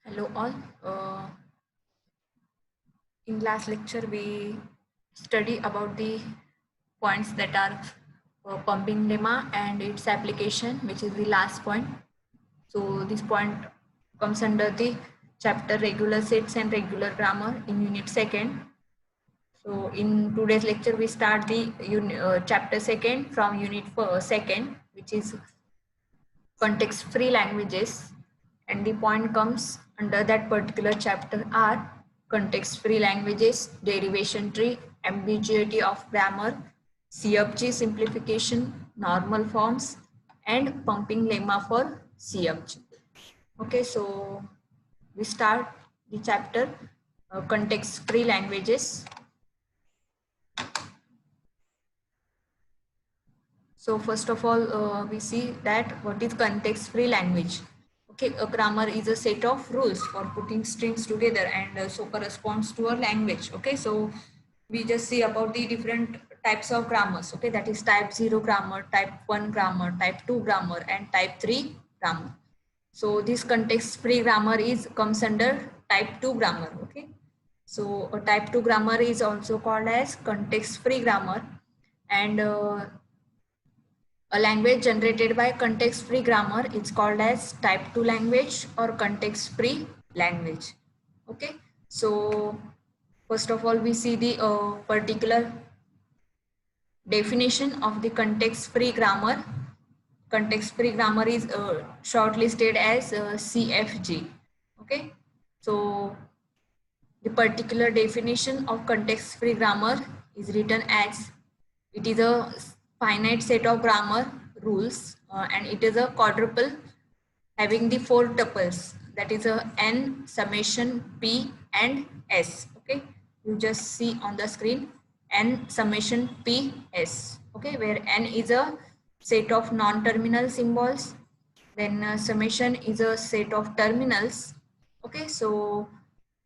Hello all. In last lecture, we study about the points that are pumping lemma and its application, which is the last point. So this point comes under the chapter regular sets and regular grammar in unit second. So in today's lecture, we start the chapter second from unit second, which is context free languages, and the point comes under that particular chapter are context free languages, derivation tree, ambiguity of grammar, CFG simplification, normal forms, and pumping lemma for CFG. Okay, so we start the chapter context free languages. So first of all, we see that what is context-free language. Okay, a grammar is a set of rules for putting strings together and so corresponds to a language. Okay, so we just see about the different types of grammars. Okay, that is type 0 grammar, type 1 grammar, type 2 grammar, and type 3 grammar. So this context-free grammar is comes under type 2 grammar. Okay, so a type 2 grammar is also called as context-free grammar, and a language generated by context-free grammar is called as type 2 language or context-free language. Okay, so first of all, we see the particular definition of the context-free grammar. Context-free grammar is shortlisted as CFG. Okay, so the particular definition of context-free grammar is written as it is a finite set of grammar rules and it is a quadruple having the four tuples, that is a n, summation, p and s. Okay, you just see on the screen n summation p s. Okay, where n is a set of non-terminal symbols, then summation is a set of terminals. Okay, so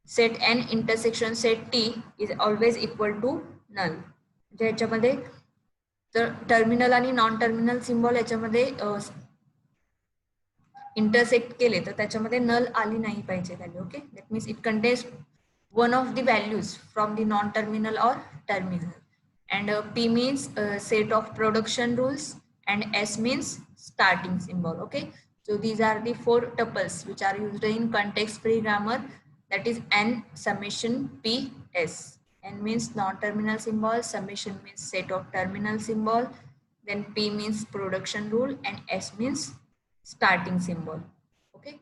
set n intersection set t is always equal to null. ज्याच्यामध्ये तर terminal आणि non terminal symbol याच्यामध्ये intersect केले तर त्याच्यामध्ये null आली नाही पाहिजे value. Okay, that means it contains one of the values from the non-terminal or terminal, and p means set of production rules and s means starting symbol. Okay, so these are the four tuples which are used in context free grammar, that is n summation p s. N means non-terminal symbol, summation means set of terminal symbol, then p means production rule and s means starting symbol. Okay,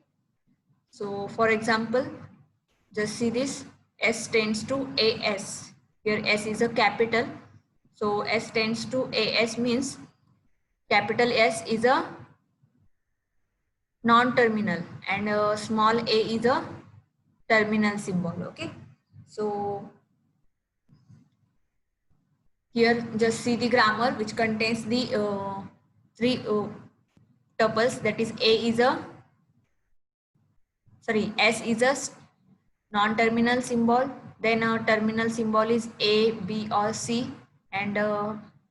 so for example, just see this, s tends to as. Here s is a capital, so s tends to as means capital S is a non-terminal and small a is a terminal symbol. Okay, so here just see the grammar which contains the three tuples, that is a is a s is a non-terminal symbol, then a terminal symbol is a, b or c, and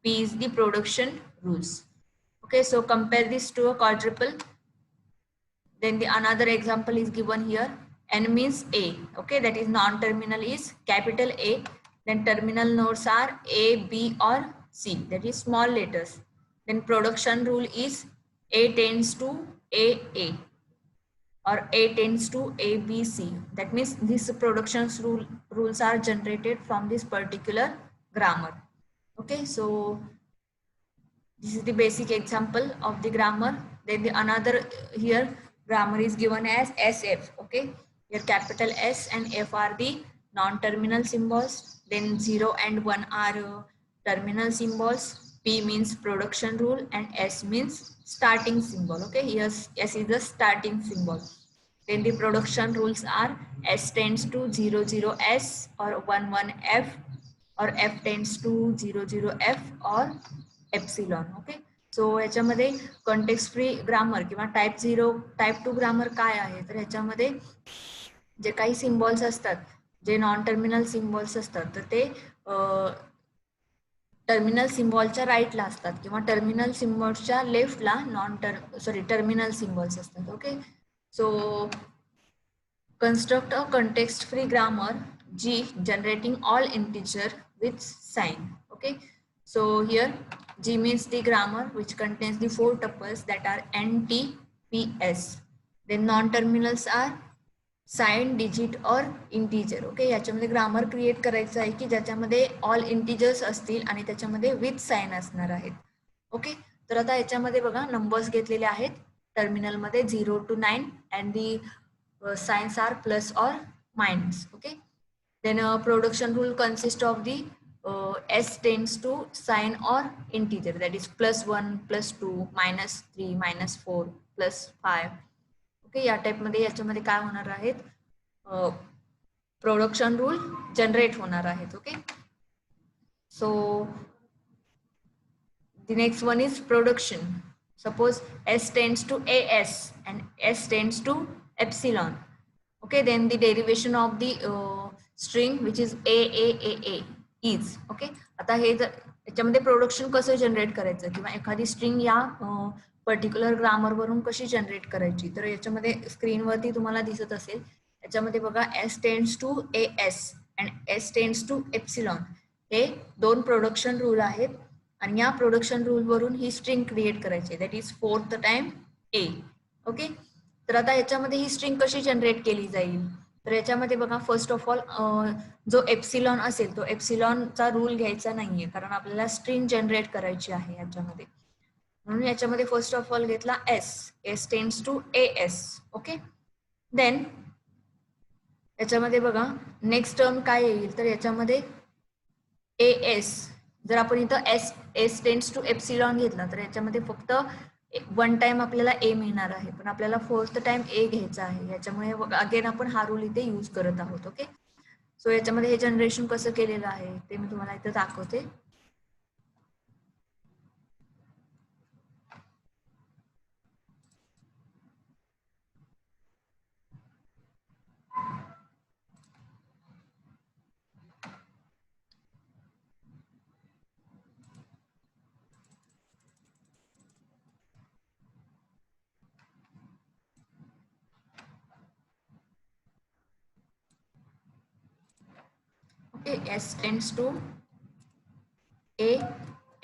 p is the production rules. Okay, so compare this to a quadruple. Then the another example is given here. N means a. Okay, that is non-terminal is capital A. Then terminal nodes are A, B or C, that is small letters. Then production rule is A tends to A or A tends to ABC. That means these productions rules are generated from this particular grammar. Okay, so this is the basic example of the grammar. Then the another here grammar is given as SF. Okay, here capital S and F are the non-terminal symbols. Then 0 and 1 are terminal symbols. P means production rule and S means starting symbol. Okay, here S is the starting symbol. Then the production rules are S tends to 00S or 11F, or F tends to 00F or epsilon. Okay, so ह्याच्यामध्ये context free grammar किंवा type 0 type 2 grammar काय आहे, तर ह्याच्यामध्ये जे काही symbols असतात, जे नॉन टर्मिनल सिम्बॉल्स असतात, तर ते टर्मिनल सिम्बॉलच्या राईटला असतात किंवा टर्मिनल सिम्बॉल्सच्या लेफ्टला टर्मिनल सिम्बॉल्स असतात. Okay, so construct a context free grammar G generating all integer with sign. Okay, so here G means the grammar which contains the four tuples that are N, T, P, S. Then non-terminals are sign digit और integer. Okay, याच्यामध्ये grammar create करायचं आहे की ज्याच्यामध्ये all integers असतील आणि त्याच्यामध्ये with sign असणार आहेत. ओके, तर आता याच्यामध्ये बघा नंबर्स घेतलेले आहेत टर्मिनलमध्ये 0 to 9 and the signs are plus और minus. Okay, then production rule consist of the s tends to sign or integer, that is +1 +2 -3 -4 +5. Okay, या टाइप मध्ये याच्यामध्ये काय होणार आहेत प्रोडक्शन रूल जनरेट होणार आहेत. Okay, so the next one is production. Suppose s tends to as and s tends to epsilon. Okay, then the derivation of the string which is a is. okay, आता हे याच्यामध्ये production कसं generate करायचं किंवा एखादी string या particular grammar वरून कशी जनरेट करायची, तर याच्यामध्ये स्क्रीनवरती तुम्हाला दिसत असेल. याच्यामध्ये बघा s tends to as and s tends to epsilon हे दोन प्रोडक्शन रूल आहेत आणि या प्रोडक्शन रूल वरून ही स्ट्रिंग क्रिएट करायची, that is fourth time a. Okay, तर आता याच्यामध्ये ही स्ट्रिंग कशी जनरेट केली जाईल, तर याच्यामध्ये बघा फर्स्ट ऑफ ऑल जो एप्सिलॉन असेल तो एप्सिलॉनचा रूल घ्यायचा नाहीये कारण आपल्याला स्ट्रिंग जनरेट करायची आहे याच्यामध्ये. म्हणून याच्यामध्ये फर्स्ट ऑफ ऑल घेतला s tends to as. Okay, then याच्यामध्ये बघा नेक्स्ट टर्म काय येईल, तर याच्यामध्ये as जर आपण इथं s टेंड्स टू एप्सिलॉन घेतला तर याच्यामध्ये फक्त वन टाइम आपल्याला a मिळणार आहे, पण आपल्याला फोर्थ टाइम a घ्यायचा आहे. याच्यामुळे अगेन आपण हा रूल इथे यूज करत आहोत. ओके, सो याच्यामध्ये हे जनरेशन कसं केलेलं आहे ते मी तुम्हाला इथे दाखवते. Okay, s tends to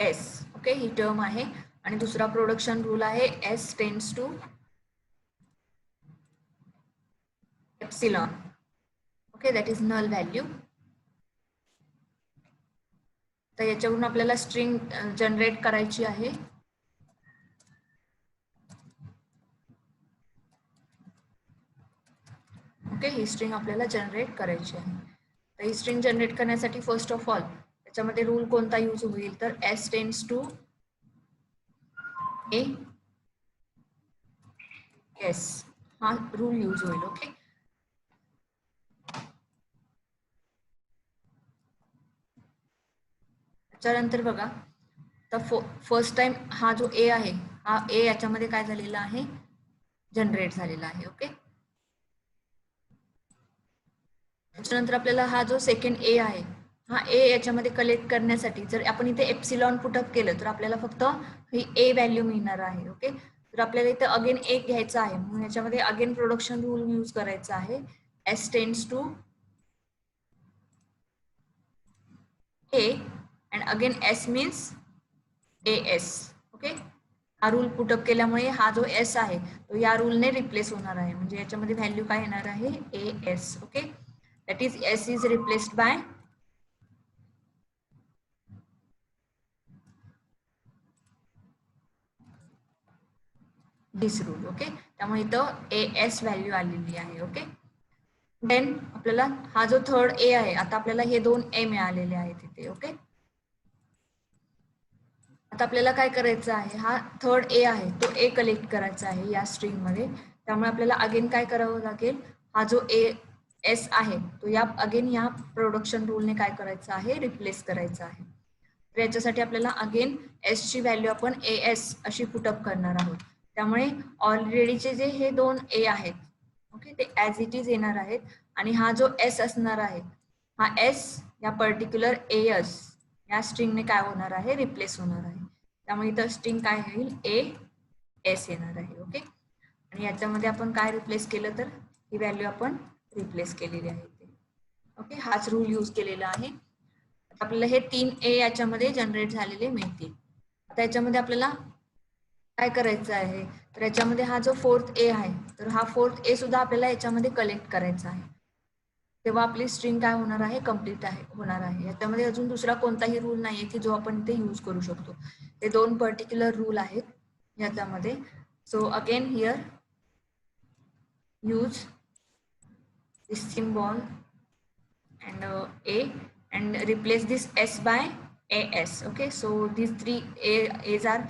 as. Okay, ही टर्म आहे आणि दुसरा प्रोडक्शन रूल आहे s tends to epsilon. Okay, that is null value. तर याच्यावरून आपल्याला स्ट्रिंग जनरेट करायची आहे. ओके, ही स्ट्रिंग आपल्याला जनरेट करायची आहे. तर ही स्ट्रिंग जनरेट करण्यासाठी फर्स्ट ऑफ ऑल याच्यामध्ये रूल कोणता यूज होईल, तर s टेंड्स टू as हा रूल यूज होईल. ओके, त्याच्यानंतर बघा तर फर्स्ट टाइम हा जो a आहे हा a याच्यामध्ये काय झालेला आहे जनरेट झालेला आहे. ओके, त्याच्यानंतर आपल्याला हा जो सेकंड a आहे हा a याच्यामध्ये कलेक्ट करण्यासाठी जर आपण इथे एप्सिलॉन पुटअप केलं तर आपल्याला फक्त ही a व्हॅल्यू मिळणार आहे. ओके, तर आपल्याला इथे अगेन एक घ्यायचा आहे म्हणून याच्यामध्ये अगेन प्रोडक्शन रूल यूज करायचा आहे s tends to a and again s means as. Okay, हा रूल पुटअप केल्यामुळे हा जो s आहे तो या रूलने रिप्लेस होणार आहे, म्हणजे याच्यामध्ये व्हॅल्यू काय येणार आहे as. Okay, that is s is replaced by this rule. Okay, त्यामुळे इथं as व्हॅल्यू आलेली आहे. ओके, देन आपल्याला हा जो थर्ड a आहे आता आपल्याला हे दोन a मिळालेले आहेत इथे. ओके, आता आपल्याला काय करायचं आहे, हा थर्ड a आहे तो a कलेक्ट करायचा आहे या स्ट्रिंग मध्ये. त्यामुळे आपल्याला अगेन काय करावं लागेल, हा जो s आहे तो या अगेन या प्रोडक्शन रूलने काय करायचं आहे रिप्लेस करायचा आहे. तर याच्यासाठी आपल्याला अगेन s ची व्हॅल्यू आपण as अशी पुटअप करणार आहोत. त्यामुळे ऑलरेडीचे जे हे दोन a आहेत ओके ते ॲज इट इज येणार आहेत आणि हा जो s असणार आहे हा s या पर्टिक्युलर as या स्ट्रिंगने काय होणार आहे रिप्लेस होणार आहे. त्यामुळे इथं स्ट्रिंग काय होईल as येणार आहे. ओके, आणि याच्यामध्ये आपण काय रिप्लेस केलं तर ही व्हॅल्यू आपण रिप्लेस केलेले आहे ते. ओके, हाच रूल यूज केलेला आहे. आपल्याला हे 3A याच्यामध्ये जनरेट झालेले मिळतील. आता याच्यामध्ये आपल्याला काय करायचं आहे, तर याच्यामध्ये हा जो 4th A आहे, तर हा 4th A सुद्धा आपल्याला याच्यामध्ये कलेक्ट करायचा आहे. तेव्हा आपली स्ट्रिंग काय होणार आहे, कम्प्लीट आहे होणार आहे. याच्यामध्ये अजून दुसरा कोणताही रूल नाहीये की जो आपण ते यूज करू शकतो. हे 2 पर्टिक्युलर रूल आहेत याच्यामध्ये. So again here use this symbol and A and replace this S by AS. Okay, so these three A's are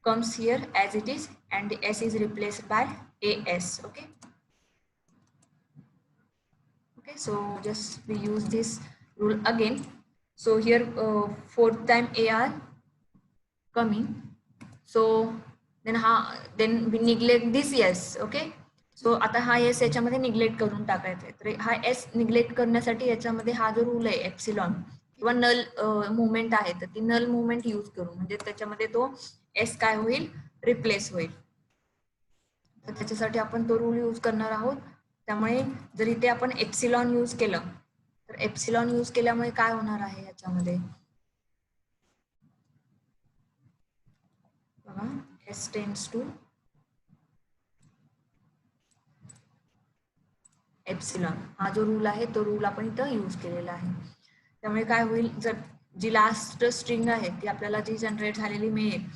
comes here as it is and the S is replaced by AS. Okay, okay, so just we use this rule again. So here 4th time A are coming, so then we neglect this S. Okay, so आता हा S याच्यामध्ये neglect करून टाकायचा आहे. तर हा S neglect करण्यासाठी याच्यामध्ये हा जो रूल आहे एप्सिलॉन किंवा नल मुवमेंट आहे, तर ती नल मुवमेंट यूज करू, म्हणजे त्याच्यामध्ये तो एस काय होईल, रिप्लेस होईल. तर त्याच्यासाठी आपण तो रूल यूज करणार आहोत. त्यामुळे जर इथे आपण एप्सिलॉन यूज केलं, तर एप्सिलॉन यूज केल्यामुळे काय होणार आहे याच्यामध्ये बघा, एस टेन्स टू एप्सिलॉन, हा जो रूल आहे तो रूल आपण इथं यूज केलेला आहे. त्यामुळे काय होईल, जर जी लास्ट स्ट्रिंग आहे ती आपल्याला जी जनरेट झालेली मिळेल,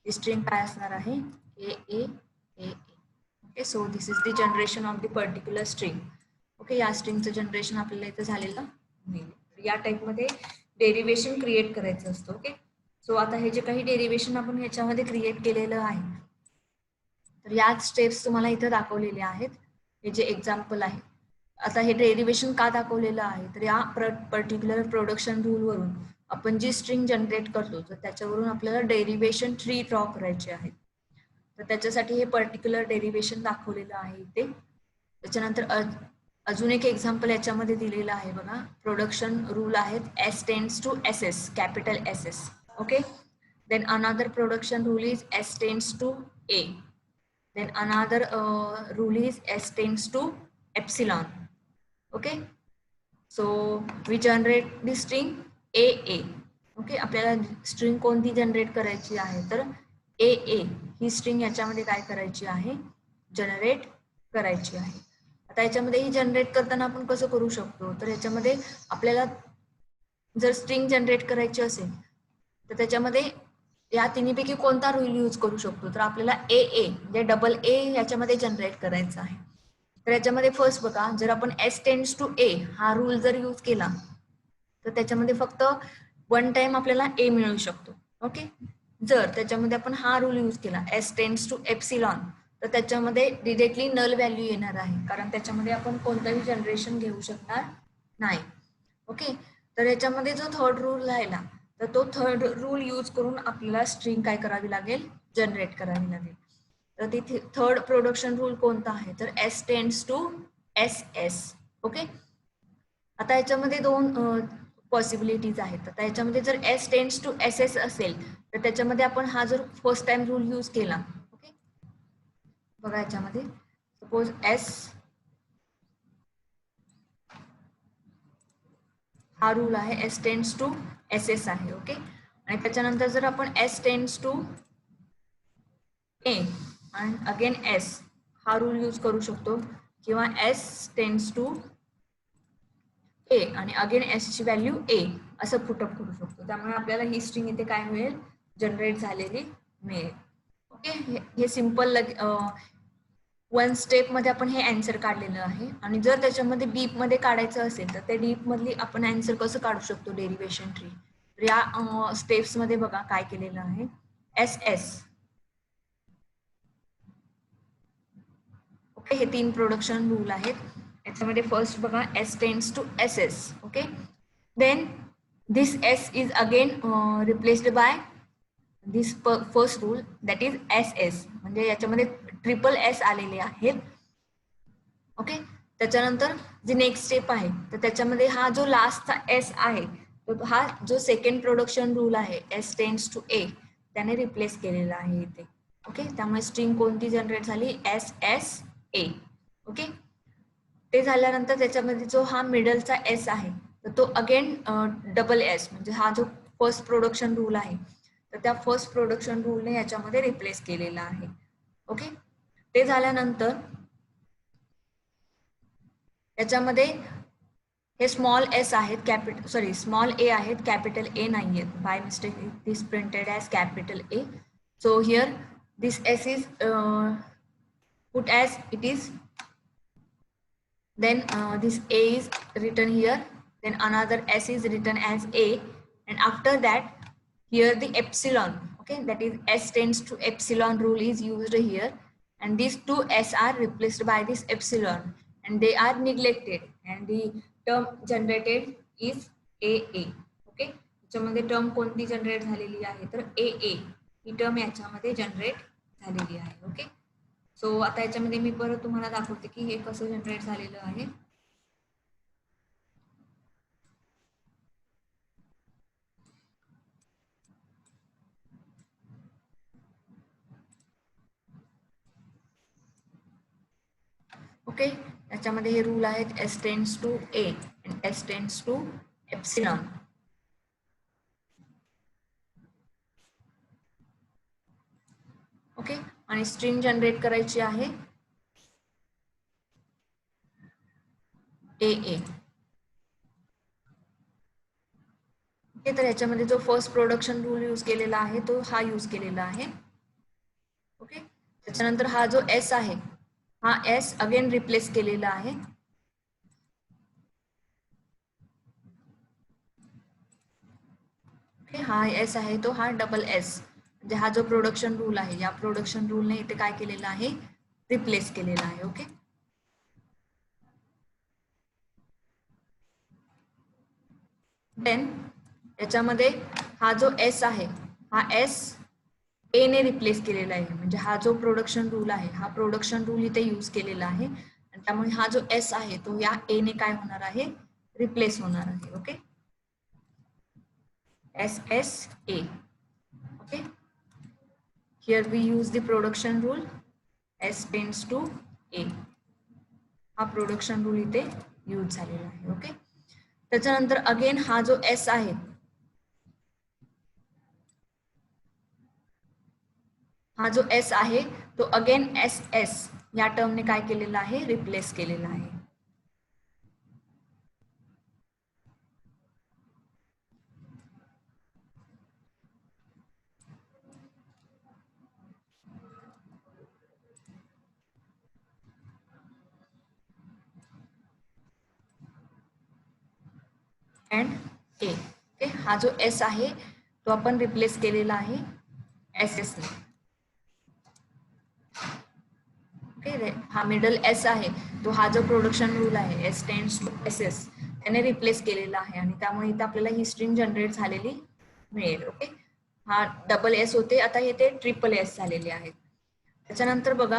ती स्ट्रिंग काय असणार आहे, A A A. Okay, so this is the generation of the particular string. Okay, या स्ट्रिंगचं जनरेशन आपल्याला इथं झालेलं मिळेल. या टाईपमध्ये डेरिवेशन क्रिएट करायचं असतं. ओके, सो आता हे जे काही डेरिवेशन आपण ह्याच्यामध्ये क्रिएट केलेलं आहे, तर याच स्टेप्स तुम्हाला इथं दाखवलेले आहेत. हे जे एक्झाम्पल आहे, आता हे डेरिवेशन का दाखवलेलं आहे, तर या पर्टिक्युलर प्रोडक्शन रूल वरून आपण जी स्ट्रिंग जनरेट करतो, तर त्याच्यावरून आपल्याला डेरिवेशन ट्री ड्रॉ करायचे आहे. तर त्याच्यासाठी हे पर्टिक्युलर डेरिवेशन दाखवलेलं आहे इथे. त्याच्यानंतर अजून एक एक्झाम्पल याच्यामध्ये दिलेलं आहे बघा. प्रोडक्शन रूल आहेत S tends to S S, capital S S. Okay, then another production rule is S tends to A. Then another rule is S tends to epsilon. Okay, so we generate the string AA. Okay, आपल्याला string कोणती generate करायची आहे, तर AA ही string याच्यामध्ये काय करायची आहे, generate करायची आहे. आता याच्यामध्ये ही जनरेट करताना आपण कसं करू शकतो, तर याच्यामध्ये आपल्याला जर स्ट्रिंग जनरेट करायची असेल तर त्याच्यामध्ये या तिन्हीपैकी कोणता रूल यूज करू शकतो, तर आपल्याला ए ए म्हणजे डबल ए याच्यामध्ये जनरेट करायचं आहे. तर याच्यामध्ये फर्स्ट बघा, जर आपण एस टेन्स टू ए हा रूल जर यूज केला तर त्याच्यामध्ये फक्त 1 टाइम आपल्याला ए मिळू शकतो. ओके, जर त्याच्यामध्ये आपण हा रूल यूज केला एस टेन्स टू एप्सिलॉन, तर त्याच्यामध्ये डिरेक्टली नल व्हॅल्यू येणार आहे, कारण त्याच्यामध्ये आपण कोणताही जनरेशन घेऊ शकणार नाही. ओके, तर याच्यामध्ये जो थर्ड रूल राहिला, तर तो थर्ड रूल यूज करून आपल्याला स्ट्रिंग काय करावी लागेल, जनरेट करावी लागेल. तर तिथे थर्ड प्रोडक्शन रूल कोणता आहे, तर S tends to S S. Okay, आता याच्यामध्ये दोन पॉसिबिलिटीज आहेत. आता याच्यामध्ये जर S tends to S S असेल, तर त्याच्यामध्ये आपण हा जर फर्स्ट टाइम रूल यूज केला, ओके बघा, याच्यामध्ये सपोज एस हा रूल आहे S tends to S S आहे. ओके, आणि त्याच्यानंतर जर आपण एस टेन्स टू ए आणि अगेन एस हा रूल यूज करू शकतो, किंवा एस टेन्स टू ए आणि अगेन एस ची व्हॅल्यू ए असं पुटअप करू शकतो. त्यामुळे आपल्याला ही स्ट्रिंग इथे काय मिळेल, जनरेट झालेली मिळेल. ओके, हे सिंपल 1 स्टेप मध्ये आपण हे आन्सर काढलेलं आहे. आणि जर त्याच्यामध्ये डीप मध्ये काढायचं असेल, तर ते डीप मधली आपण आन्सर कसं काढू शकतो, डेरिवेशन ट्री. तर या स्टेप्स मध्ये बघा काय केलेलं आहे, एस एस. ओके, हे 3 प्रोडक्शन रूल आहेत. याच्यामध्ये फर्स्ट बघा S tends to S S. Okay, then this S is again replaced by this first rule that is S S, म्हणजे याच्यामध्ये ट्रिपल एस आलेले आहेत. ओके, त्याच्यानंतर जी नेक्स्ट स्टेप आहे, तर त्याच्यामध्ये हा जो लास्टचा एस आहे, तो हा जो सेकंड प्रोडक्शन रूल आहे एस टेन्स टू ए, त्याने रिप्लेस केलेला आहे इथे. ओके, त्यामुळे स्ट्रिंग कोणती जनरेट झाली, एस एस ए. ओके, ते झाल्यानंतर त्याच्यामध्ये जो हा मिडलचा एस आहे तर तो अगेन डबल एस म्हणजे हा जो फर्स्ट प्रोडक्शन रूल आहे तर त्या फर्स्ट प्रोडक्शन रूलने याच्यामध्ये रिप्लेस केलेला आहे. ओके, ते झाल्यानंतर याच्यामध्ये हे स्मॉल एस आहेत, कॅपिटल सॉरी स्मॉल ए आहेत, कॅपिटल ए नाही आहेत. By mistake this printed as capital A. So here this S is put as it is, then this a is written here, then another s is written as a, and after that here the epsilon, okay, that is s tends to epsilon rule is used here, and these two s are replaced by this epsilon and they are neglected and the term generated is aa. Okay, याच्यामध्ये term कोणती generate झालेली आहे तर ए A ही term याच्यामध्ये generate झालेली आहे. Okay, so आता याच्यामध्ये मी परत तुम्हाला दाखवते की हे कसं जनरेट झालेलं आहे. ओके, याच्यामध्ये हे रूल आहेत S tends to A and S tends to epsilon. Okay, आणि स्ट्रिंग जनरेट करायची आहे ए ए. ओके, तर याच्यामध्ये जो फर्स्ट प्रोडक्शन रूल यूज केलेला आहे तो हा यूज केलेला आहे. ओके, त्याच्यानंतर हा जो एस आहे हा एस अगेन रिप्लेस केलेला आहे. ओके, हा एस आहे तो हा डबल एस म्हणजे हा जो प्रोडक्शन रूल आहे या प्रोडक्शन रूलने इथे काय केलेलं आहे रिप्लेस केलेला आहे. ओके, देन याच्यामध्ये हा जो एस आहे हा एस ए ने रिप्लेस केलेला आहे म्हणजे हा जो प्रोडक्शन रूल आहे हा प्रोडक्शन रूल इथे यूज केलेला आहे आणि त्यामुळे हा जो एस आहे तो या ए ने काय होणार आहे रिप्लेस होणार आहे. Okay, S S A. Okay, here we use the production rule S tends to A. हा प्रोडक्शन रूल इथे यूज झालेला आहे. ओके, त्याच्यानंतर अगेन हा जो एस आहे हा जो एस आहे तो अगेन एस एस या टर्मने काय केलेला आहे रिप्लेस केलेला आहे. And A. ओके, हा जो एस आहे तो आपण रिप्लेस केलेला आहे एस एस ने. ओके, हा मिडल एस आहे तो हा जो प्रोडक्शन रूल आहे S tends to S S त्याने रिप्लेस केलेला आहे आणि त्यामुळे इथे आपल्याला ही स्ट्रिंग जनरेट झालेली मिळेल. ओके, हा डबल एस होते आता इथे ट्रिपल एस झालेले आहेत. त्याच्यानंतर बघा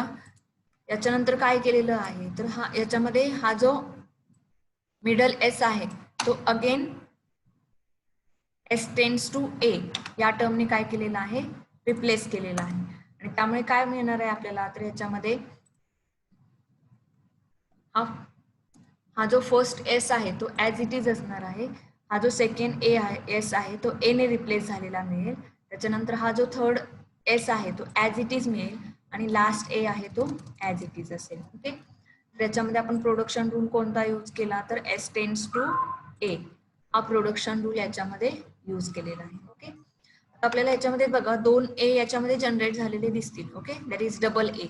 याच्यानंतर काय केलेलं आहे तर हा याच्यामध्ये हा जो मिडल एस आहे तो अगेन एस टेन्स टू ए या टर्मने काय केलेलं आहे रिप्लेस केलेला आहे आणि त्यामुळे काय मिळणार आहे आपल्याला तर याच्यामध्ये हा जो फर्स्ट एस आहे तो ॲज इट इज असणार आहे. हा जो सेकंड ए आहे एस आहे तो ए ने रिप्लेस झालेला मिळेल. त्याच्यानंतर हा जो थर्ड एस आहे तो ॲज इट इज मिळेल आणि लास्ट ए आहे तो ॲज इट इज असेल. ओके, त्याच्यामध्ये आपण प्रोडक्शन रूल कोणता यूज केला तर एस टेन्स टू ए हा प्रोडक्शन रूल याच्यामध्ये यूज केलेला आहे. ओके, आपल्याला याच्यामध्ये बघा दोन ए याच्यामध्ये जनरेट झालेले दिसतील. Okay, that is double A.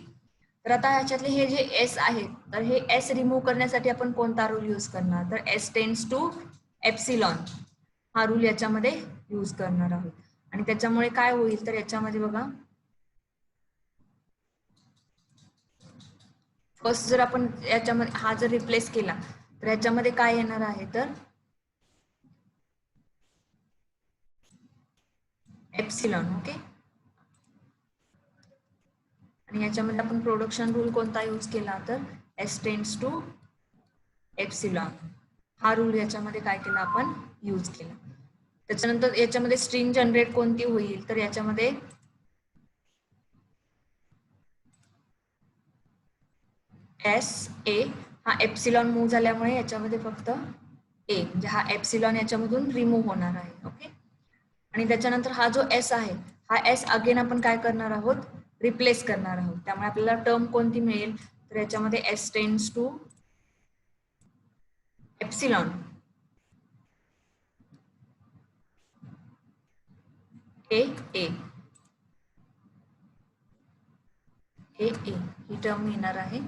तर आता याच्यातले हे जे एस आहेत तर हे एस रिमूव्ह करण्यासाठी आपण कोणता रूल यूज करणार तर एस टेन्स टू एप्सिलॉन हा रूल याच्यामध्ये यूज करणार आहोत आणि त्याच्यामुळे काय होईल तर याच्यामध्ये बघा फर्स्ट जर आपण याच्यामध्ये हा जर रिप्लेस केला तर याच्यामध्ये काय येणार आहे तर एप्सिलॉन. ओके, आणि याच्यामध्ये आपण प्रोडक्शन रूल कोणता यूज केला तर एस टेन्स टू एप्सिलॉन हा रूल याच्यामध्ये काय केला आपण यूज केला. त्याच्यानंतर याच्यामध्ये स्ट्रिंग जनरेट कोणती होईल तर याच्यामध्ये एस ए हा एप्सिलॉन मूव्ह झाल्यामुळे याच्यामध्ये फक्त ए, म्हणजे हा एप्सिलॉन याच्यामधून रिमूव्ह होणार आहे. ओके, आणि त्याच्यानंतर हा जो एस आहे, हा एस अगेन आपण काय करणार आहोत, रिप्लेस करणार आहोत. त्यामुळे आपल्याला टर्म कोणती मिळेल, तर याच्यामध्ये S tends to epsilon A A A A ही टर्म येणार आहे,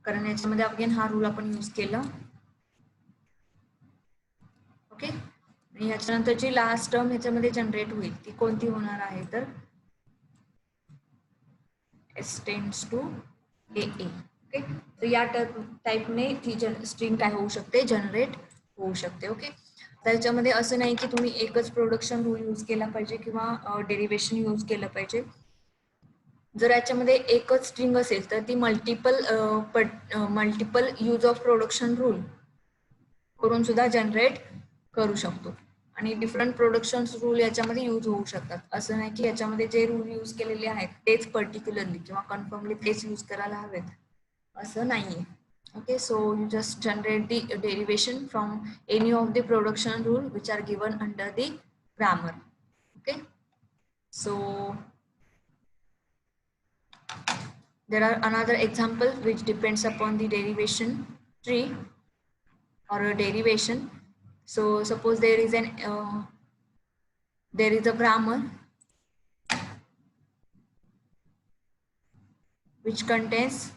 कारण याच्यामध्ये अगेन हा रूल आपण यूज केला. ओके, आणि याच्यानंतर जी लास्ट टर्म ह्याच्यामध्ये जनरेट होईल ती कोणती होणार आहे, तर S tends to A A. Okay, तर या टाईपने ती स्ट्रिंग काय होऊ शकते, जनरेट होऊ शकते. ओके, त्याच्यामध्ये असं नाही की तुम्ही एकच प्रोडक्शन रूल यूज केला पाहिजे किंवा डेरिव्हेशन यूज केलं पाहिजे. जर याच्यामध्ये एकच स्ट्रिंग असेल तर ती multiple use of production rule करून सुद्धा जनरेट करू शकतो. आणि डिफरंट प्रोडक्शन रूल याच्यामध्ये यूज होऊ शकतात. असं नाही की याच्यामध्ये जे रूल यूज केलेले आहेत तेच पर्टिक्युलरली किंवा कन्फर्मली तेच यूज करायला हवेत, असं नाहीये. Okay, so you just generate the derivation from any of the production rule which are given under the grammar. Okay, so there are another example which depends upon the derivation tree or a derivation. So suppose there is a grammar which contains,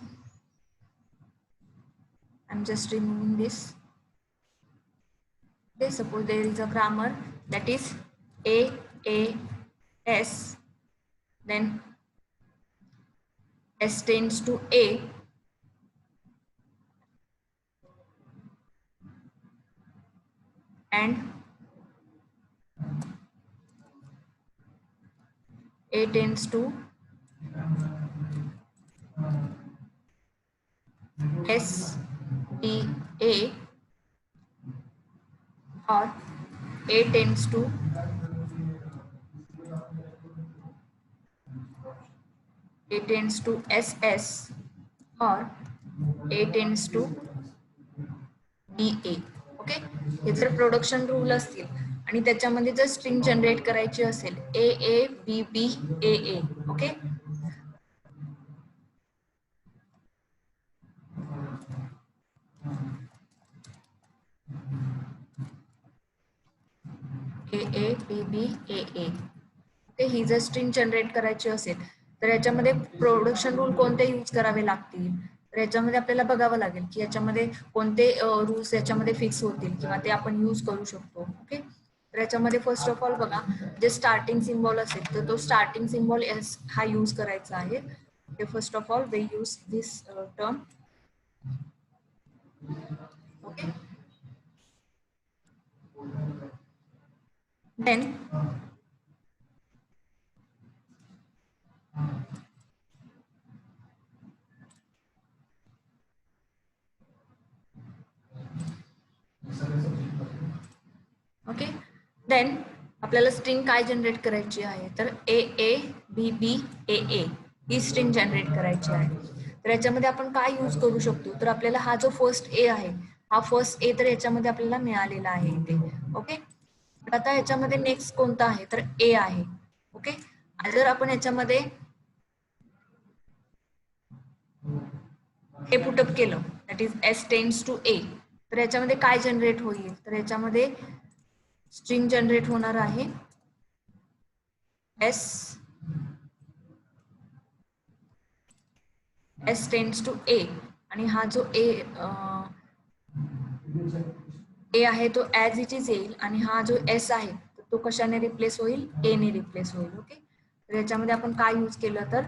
I'm just removing this. Okay, suppose there is a grammar that is A, S, then S tends to A, and A tends to S, D, A, or A tends to SS, or A tends to DA. Okay, हे जर production rule असतील आणि त्याच्यामध्ये जर string generate करायची असेल ए A B B A A. Okay, A A B B A A. Okay, ही जर string generate करायची असेल तर याच्यामध्ये प्रोडक्शन रूल कोणते यूज करावे लागतील, तर याच्यामध्ये आपल्याला बघावं लागेल की याच्यामध्ये कोणते रूल्स याच्यामध्ये फिक्स होतील किंवा ते आपण यूज करू शकतो. ओके, तर याच्यामध्ये फर्स्ट ऑफ ऑल बघा, जे स्टार्टिंग सिम्बॉल असेल तर तो स्टार्टिंग सिम्बॉल एस हा यूज करायचा आहे. Okay, first of all we use this term. Okay, then okay, then आपल्याला स्ट्रिंग काय जनरेट करायची आहे, तर ए A B B A A he string generate करायची आहे. तर याच्यामध्ये आपण काय यूज करू शकतो, तर आपल्याला हा जो फर्स्ट ए आहे, हा फर्स्ट ए तर याच्यामध्ये आपल्याला मिळालेला आहे इथे. ओके, आता याच्यामध्ये नेक्स्ट कोणता आहे, तर ए आहे. ओके, जर आपण याच्यामध्ये हे पुटअप केलं, that is S tends to A, तर याच्यामध्ये काय जनरेट होईल, तर याच्यामध्ये स्ट्रिंग जनरेट होणार आहे S S tends to A, आणि हा जो ए आहे तो ऍज इट इज येईल, आणि हा जो एस आहे तो कशाने रिप्लेस होईल, ए ने रिप्लेस होईल. ओके, तर याच्यामध्ये आपण काय यूज केलं, तर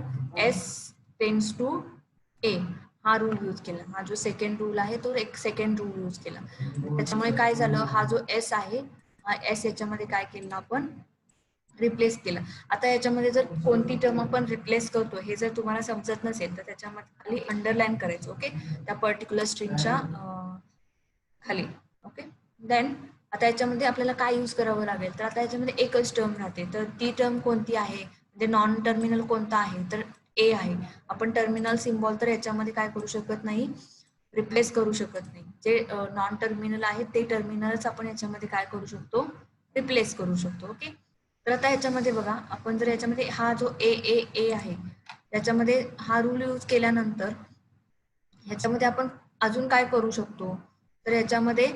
एस टेन्स टू ए हा रूल यूज केला. हा जो सेकंड रूल आहे तो एक सेकंड रूल यूज केला. त्याच्यामुळे काय झालं, हा जो एस आहे, हा एस याच्यामध्ये काय केलं, आपण रिप्लेस केला. आता याच्यामध्ये जर कोणती टर्म आपण रिप्लेस करतो हे जर तुम्हाला समजत नसेल तर त्याच्यामध्ये खाली अंडरलाईन करायचं. ओके, त्या पर्टिक्युलर स्ट्रिंगच्या खाली. ओके, देन आता याच्यामध्ये आपल्याला काय यूज करावं लागेल, तर आता याच्यामध्ये एकच टर्म राहते, तर ती टर्म कोणती आहे, म्हणजे नॉन टर्मिनल कोणता आहे, तर ए आहे. आपण टर्मिनल सिम्बॉल तर याच्यामध्ये काय करू शकत नाही, रिप्लेस करू शकत नाही. जे नॉन टर्मिनल आहेत ते टर्मिनलच आपण याच्यामध्ये काय करू शकतो, रिप्लेस करू शकतो. ओके. तर आता ह्याच्यामध्ये बघा, आपण जर याच्यामध्ये हा जो ए ए ए आहे त्याच्यामध्ये हा रूल यूज केल्यानंतर ह्याच्यामध्ये आपण अजून काय करू शकतो, तर ह्याच्यामध्ये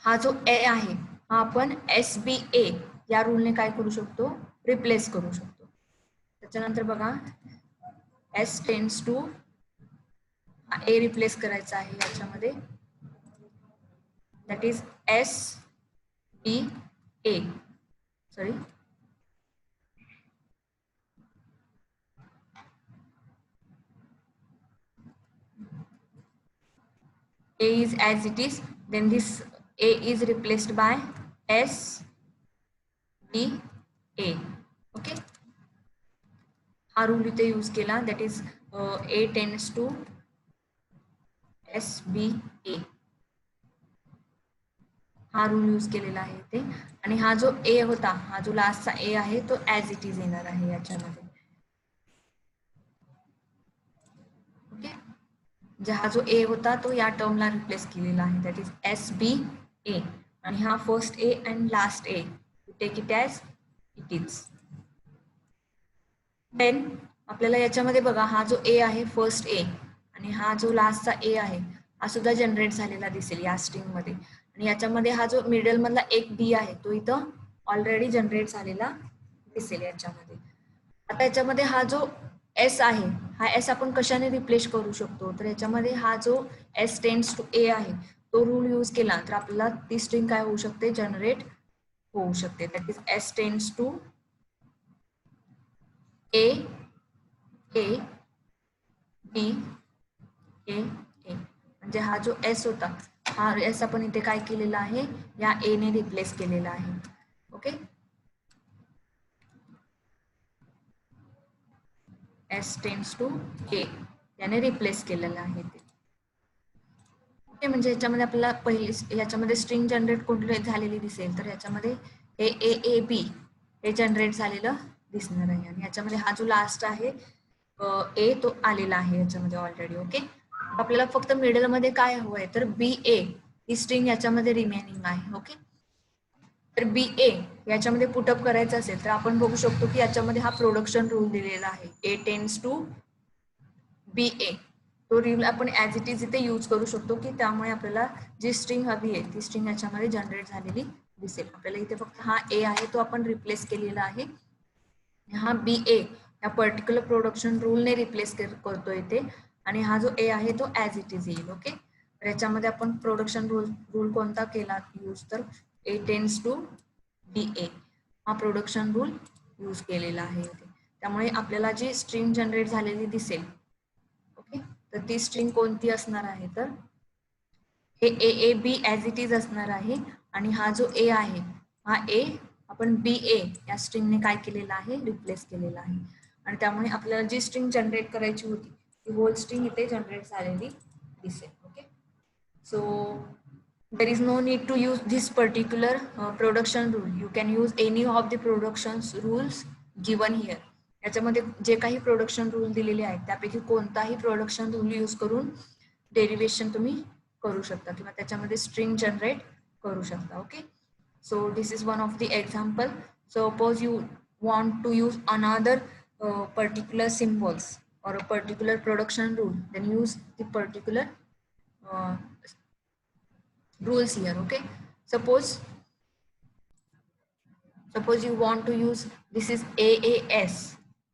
हा जो ए आहे हा आपण एस बी ए या रूलने काय करू शकतो, रिप्लेस करू शकतो. त्याच्यानंतर बघा S tends to A replace करायचा आहे याच्यामध्ये, that is S B A, sorry A is as it is, then this A is replaced by S B A. Okay, हा रूल इथे यूज केला, that is A tends to S B A, हा rule use केलेला आहे इथे. आणि हा जो ए होता, हा जो लास्टचा ए आहे तो ॲज इट इज येणार आहे याच्यामध्ये. ओके, म्हणजे हा जो ए होता तो या टर्मला रिप्लेस केलेला आहे, that is S B A. आणि हा first A and last A, take it as it is. Then आपल्याला याच्यामध्ये बघा हा जो ए आहे फर्स्ट ए आणि हा जो लास्टचा ए आहे हा सुद्धा जनरेट झालेला दिसेल या स्ट्रिंग मध्ये. आणि याच्यामध्ये हा जो मिडल मधला एक बी आहे तो इथं ऑलरेडी जनरेट झालेला दिसेल याच्यामध्ये. आता याच्यामध्ये हा जो एस आहे हा एस आपण कशाने रिप्लेस करू शकतो, तर याच्यामध्ये हा जो एस टेन्स टू ए आहे तो रूल यूज केला तर आपल्याला ती स्ट्रिंग काय होऊ शकते, जनरेट होऊ शकते. That is S tends to A A B A A, म्हणजे हा जो एस होता हा एस आपण इथे काय केलेला आहे, या ए ने रिप्लेस केलेला आहे. ओके, एस टेन्स टू ए याने रिप्लेस केलेलं आहे ते. ओके, म्हणजे याच्यामध्ये आपल्याला पहिली याच्यामध्ये स्ट्रिंग जनरेट कुठली झालेली दिसेल तर याच्यामध्ये हे ए ए बी हे जनरेट झालेलं दिसणार आहे. आणि याच्यामध्ये हा जो लास्ट आहे ए तो आलेला आहे याच्यामध्ये ऑलरेडी. ओके, आपल्याला फक्त मिडल मध्ये काय हवं आहे, तर बी ए ही स्ट्रिंग याच्यामध्ये रिमेनिंग आहे. ओके, तर बी ए याच्यामध्ये पुटअप करायचं असेल तर आपण बघू शकतो की याच्यामध्ये हा प्रोडक्शन रूल दिलेला आहे, ए टेन्स टू बी ए. तो रूल आपण ॲज इट इज इथे यूज करू शकतो की त्यामुळे आपल्याला जी स्ट्रिंग हवी आहे ती स्ट्रिंग याच्यामध्ये जनरेट झालेली दिसेल. आपल्याला इथे फक्त हा ए आहे तो आपण रिप्लेस केलेला आहे, हा बी ए या पर्टिक्युलर प्रोडक्शन रूलने रिप्लेस करतो इथे. आणि हा जो ए आहे तो ॲज इट इज येईल. ओके, तर याच्यामध्ये आपण प्रोडक्शन रूल कोणता केला यूज, तर ए टेन्स टू बी ए हा प्रोडक्शन रूल यूज केलेला आहे इथे. त्यामुळे आपल्याला जी स्ट्रिंग जनरेट झालेली दिसेल, ओके, तर ती स्ट्रिंग कोणती असणार आहे, तर हे A A B as it is असणार आहे. आणि हा जो ए आहे हा ए आपण बी ए या स्ट्रिंगने काय केलेला आहे, रिप्लेस केलेला आहे. आणि त्यामुळे आपल्याला जी स्ट्रिंग जनरेट करायची होती ती होल स्ट्रिंग इथे जनरेट झालेली दिसेल. Okay, so there is no need to use this particular production rule. You can use any of the production rules given here. याच्यामध्ये जे काही प्रोडक्शन रूल दिलेले आहेत त्यापैकी कोणताही प्रोडक्शन रूल यूज करून डेरिवेशन तुम्ही करू शकता किंवा त्याच्यामध्ये स्ट्रिंग जनरेट करू शकता. Okay, so this is one of the example. Suppose you want to use another particular symbols or a particular production rule, then use the particular uh, rules here. Okay, suppose you want to use this is AAS.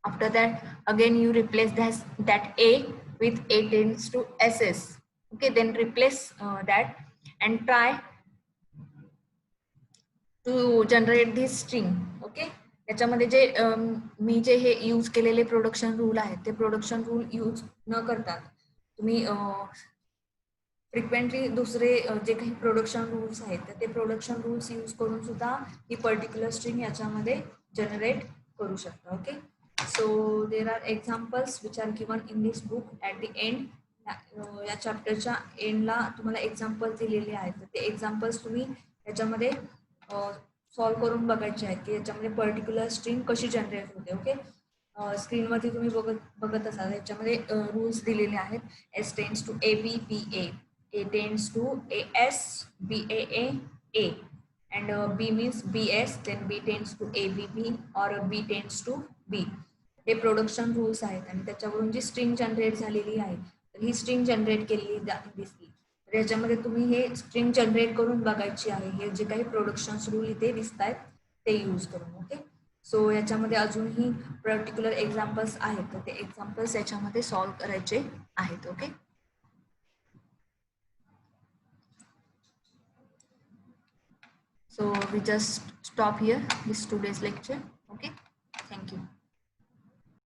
After that again you replace that A with A tends to SS. Okay, then replace that and try to generate this string. Okay, याच्यामध्ये जे मी जे हे use केलेले production rule आहेत ते production rule use न करता तुम्ही फ्रिक्वेंटली दुसरे जे काही प्रोडक्शन रूल्स आहेत तर ते प्रोडक्शन रूल्स यूज करून सुद्धा ही पर्टिक्युलर स्ट्रिंग याच्यामध्ये जनरेट करू शकता. Okay, so there are examples which are given in this book at the end. या चॅप्टरच्या एंडला तुम्हाला एक्झाम्पल्स दिलेले आहेत तर ते एक्झाम्पल्स तुम्ही याच्यामध्ये सॉल्व्ह करून बघायचे आहेत की याच्यामध्ये पर्टिक्युलर स्ट्रिंग कशी जनरेट होते. ओके, स्क्रीनवरती तुम्ही बघत असाल याच्यामध्ये रूल्स दिलेले आहेत. S tends to A B B A tends to A S B A A and B means BS, then B tends to ABB or B tends to B. हे production rules आहेत आणि त्याच्यावरून जी string generate झालेली आहे तर ही string generate केलेली दिसली. तर याच्यामध्ये तुम्ही हे स्ट्रिंग जनरेट करून बघायची आहे. हे जे काही प्रोडक्शन रूल इथे दिसत आहेत ते यूज करून. ओके, सो याच्यामध्ये अजूनही पर्टिक्युलर एक्झाम्पल्स आहेत तर ते एक्झाम्पल्स याच्यामध्ये सॉल्व्ह करायचे आहेत. Okay, so we just stop here this today's lecture.